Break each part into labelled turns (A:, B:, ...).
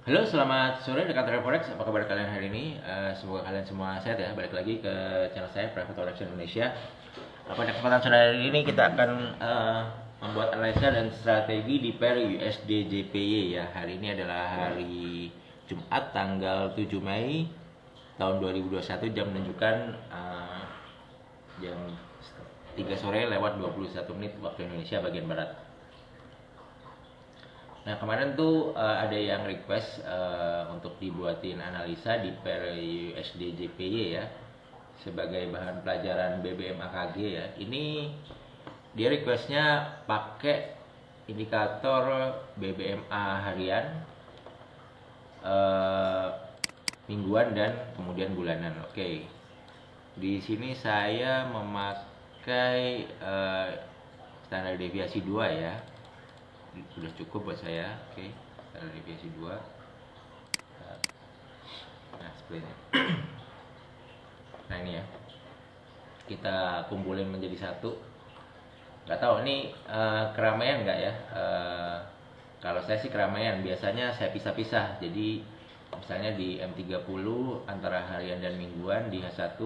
A: Halo, selamat sore rekan Travel Forex. Apa kabar kalian hari ini? Semoga kalian semua sehat ya. Balik lagi ke channel saya Private Forex Indonesia. Pada kesempatan sore hari ini kita akan membuat analisa dan strategi di pair USD JPY ya. Hari ini adalah hari Jumat tanggal 7 Mei tahun 2021, jam menunjukkan jam 3 sore lewat 21 menit waktu Indonesia bagian barat. Nah, kemarin tuh ada yang request untuk dibuatin analisa di pair USD JPY ya, sebagai bahan pelajaran BBM AKG ya. Ini dia requestnya pakai indikator BBMA harian, mingguan dan kemudian bulanan. Oke, di sini saya memakai standar deviasi 2 ya, sudah cukup buat saya. Oke, standar deviasi 2. Nah, seperti ini. Nah, ini ya, kita kumpulin menjadi satu. Nggak tahu ini keramaian nggak ya. Kalau saya sih keramaian, biasanya saya pisah-pisah. Jadi misalnya di M30 antara harian dan mingguan, di H1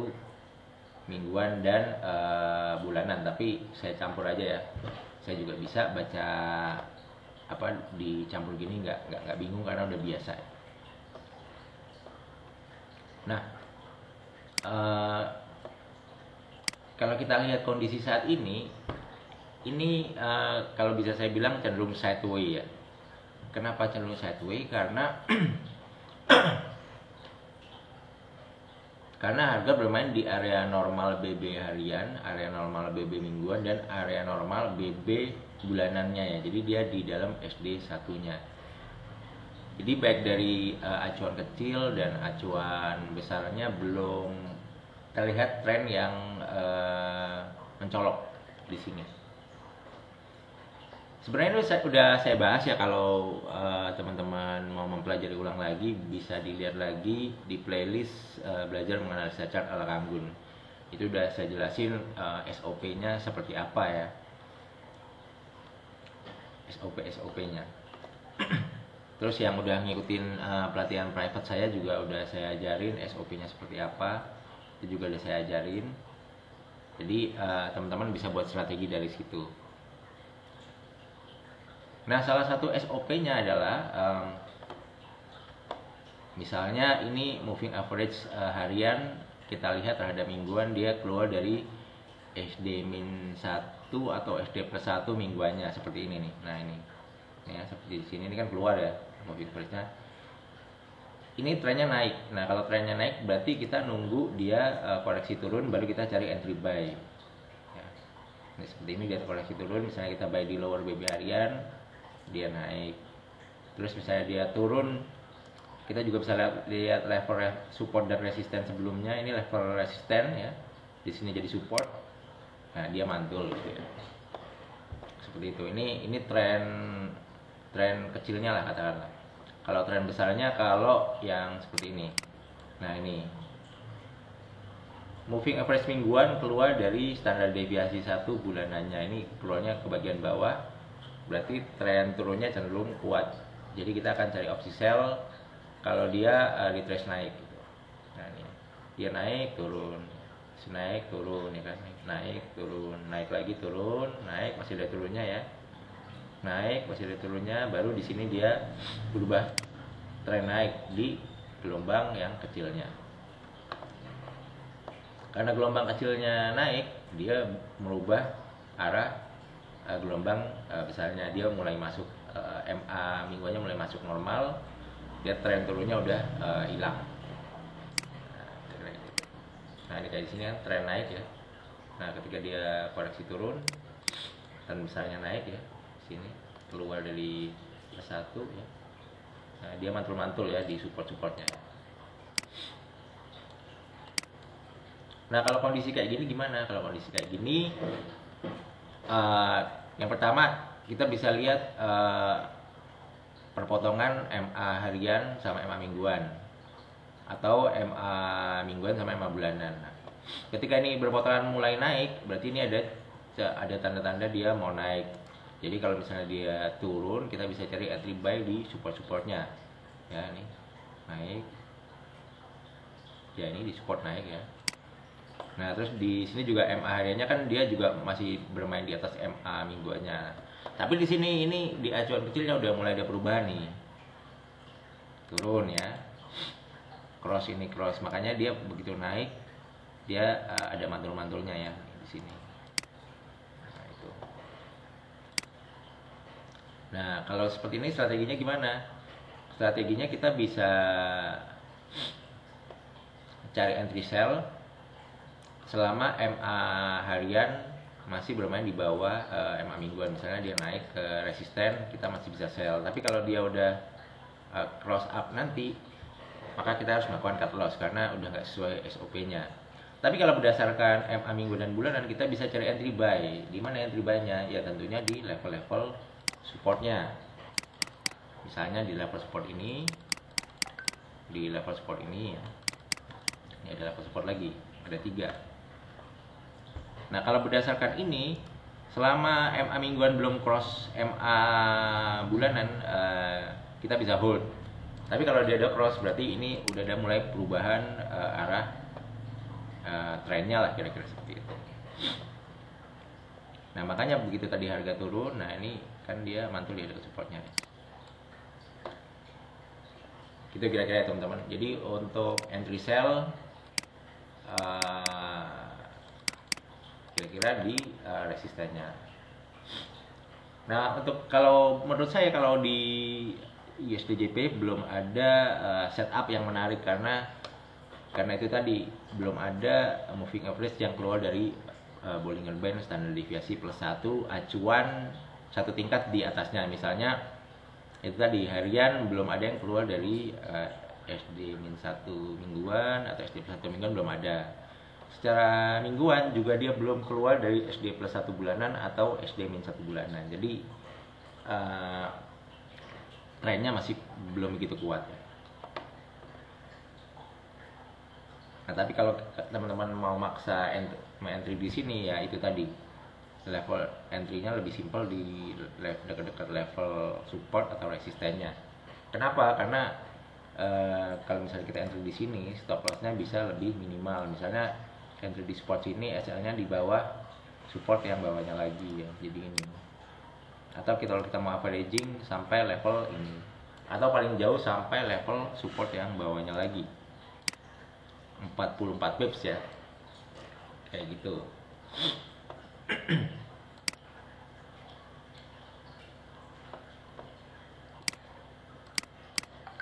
A: mingguan dan bulanan, tapi saya campur aja ya. Saya juga bisa baca apa dicampur gini, nggak bingung karena udah biasa. Nah, kalau kita lihat kondisi saat ini kalau bisa saya bilang cenderung sideways ya. Kenapa cenderung sideways? Karena harga bermain di area normal BB harian, area normal BB mingguan, dan area normal BB bulanannya ya. Jadi dia di dalam SD satunya. Jadi baik dari acuan kecil dan acuan besarnya belum terlihat tren yang mencolok di sini. Sebenarnya itu udah saya bahas ya. Kalau teman-teman mau mempelajari ulang lagi, bisa dilihat lagi di playlist belajar menganalisa chart ala Kanggun. Itu udah saya jelasin SOP-nya seperti apa ya, SOP-nya. Terus yang udah ngikutin pelatihan private saya juga udah saya ajarin SOP-nya seperti apa, itu juga udah saya ajarin. Jadi teman-teman bisa buat strategi dari situ. Nah, salah satu SOP-nya adalah misalnya ini moving average harian, kita lihat terhadap mingguan dia keluar dari SD-1 atau SD+1 mingguannya seperti ini nih. Nah, ini ya, seperti di sini ini kan keluar ya moving average-nya. Ini trennya naik. Nah, kalau trennya naik berarti kita nunggu dia koreksi turun, baru kita cari entry buy. Ya. Ini seperti ini, dia koreksi turun, misalnya kita buy di lower BB harian, dia naik. Terus misalnya dia turun, kita juga bisa lihat level support dan resisten sebelumnya. Ini level resisten ya, di sini jadi support. Nah, dia mantul gitu ya, seperti itu. Ini tren kecilnya lah katakanlah. Kalau tren besarnya, kalau yang seperti ini, nah ini moving average mingguan keluar dari standar deviasi 1 bulanannya, ini keluarnya ke bagian bawah, berarti tren turunnya cenderung kuat. Jadi kita akan cari opsi sell kalau dia retrace naik gitu. Nah, ini dia naik turun, naik turun ya kan, naik turun, naik lagi turun, naik, masih ada turunnya ya, naik masih ada turunnya, baru di sini dia berubah tren naik di gelombang yang kecilnya. Karena gelombang kecilnya naik, dia merubah arah gelombang besarnya. Dia mulai masuk MA mingguannya mulai masuk normal, dia tren turunnya udah hilang. Nah, ini kayak di sini kan tren naik ya. Nah, ketika dia koreksi turun dan besarnya naik ya, sini keluar dari S1 ya. Nah, dia mantul-mantul ya di support-supportnya. Nah, kalau kondisi kayak gini gimana? Kalau kondisi kayak gini, yang pertama kita bisa lihat perpotongan MA harian sama MA mingguan, atau MA mingguan sama MA bulanan. Nah, ketika ini berpotongan mulai naik, berarti ini ada tanda-tanda dia mau naik. Jadi kalau misalnya dia turun, kita bisa cari entry buy di support-supportnya. ya, ini naik ya, ini di support naik ya. Nah terus di sini juga MA hariannya kan dia juga masih bermain di atas MA mingguannya, tapi di sini ini di acuan kecilnya udah mulai ada perubahan nih, turun ya, cross, ini cross, makanya dia begitu naik dia ada mantul-mantulnya ya di sini. Nah itu. Nah kalau seperti ini strateginya gimana? Strateginya kita bisa cari entry sell selama MA harian masih bermain di bawah MA mingguan. Misalnya dia naik ke resisten, kita masih bisa sell. Tapi kalau dia udah cross up nanti, maka kita harus melakukan cut loss karena udah nggak sesuai SOP-nya. Tapi kalau berdasarkan MA minggu dan bulanan, kita bisa cari entry buy. Di mana entry buy-nya? Ya tentunya di level-level supportnya. Misalnya di level support ini, di level support ini ya. Ini ada level support lagi, ada 3. Nah kalau berdasarkan ini, selama MA mingguan belum cross MA bulanan, kita bisa hold. Tapi kalau dia ada cross, berarti ini udah ada mulai perubahan arah trennya lah, kira-kira seperti itu. Nah makanya begitu tadi harga turun, nah ini kan dia mantul di dekat supportnya. Gitu kira-kira ya teman-teman. Jadi untuk entry sell kira-kira di resistennya. Nah untuk, kalau menurut saya kalau di USDJP belum ada setup yang menarik karena itu tadi belum ada moving average yang keluar dari Bollinger Band standar deviasi plus 1 acuan satu tingkat di atasnya. Misalnya itu tadi harian belum ada yang keluar dari SD-1 mingguan atau SD plus 1 mingguan, belum ada. Secara mingguan juga dia belum keluar dari SD plus 1 bulanan atau SD-1 bulanan. Jadi trennya masih belum begitu kuat ya. Nah tapi kalau teman-teman mau maksa entry di sini, ya itu tadi level entry-nya lebih simpel di dekat-dekat level support atau resistennya. Kenapa? Karena kalau misalnya kita entry di sini, stop loss-nya bisa lebih minimal. Misalnya entry di support sini, SL-nya di bawah support yang bawahnya lagi ya. Jadi ini. Atau kalau kita mau averaging sampai level ini, atau paling jauh sampai level support yang bawahnya lagi 44 pips ya, kayak gitu.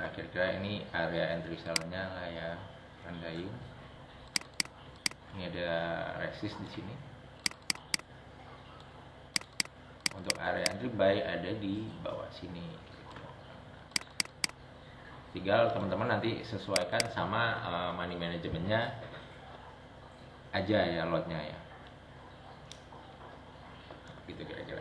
A: Nah kira-kira ini area entry sell-nya lah ya, tandain. Ini ada resist di sini. Untuk area entry buy ada di bawah sini. Tinggal teman-teman nanti sesuaikan sama money manajemennya aja ya, lotnya ya. Gitu kira-kira.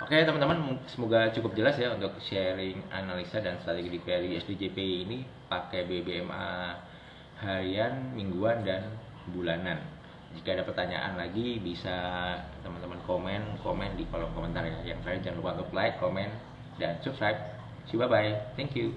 A: Oke teman-teman, semoga cukup jelas ya untuk sharing analisa dan strategi di carry SDJP ini pakai BBMA harian, mingguan, dan bulanan. Jika ada pertanyaan lagi bisa teman-teman komen di kolom komentar ya. Yang terakhir jangan lupa untuk like, komen, dan subscribe. See you, bye bye. Thank you.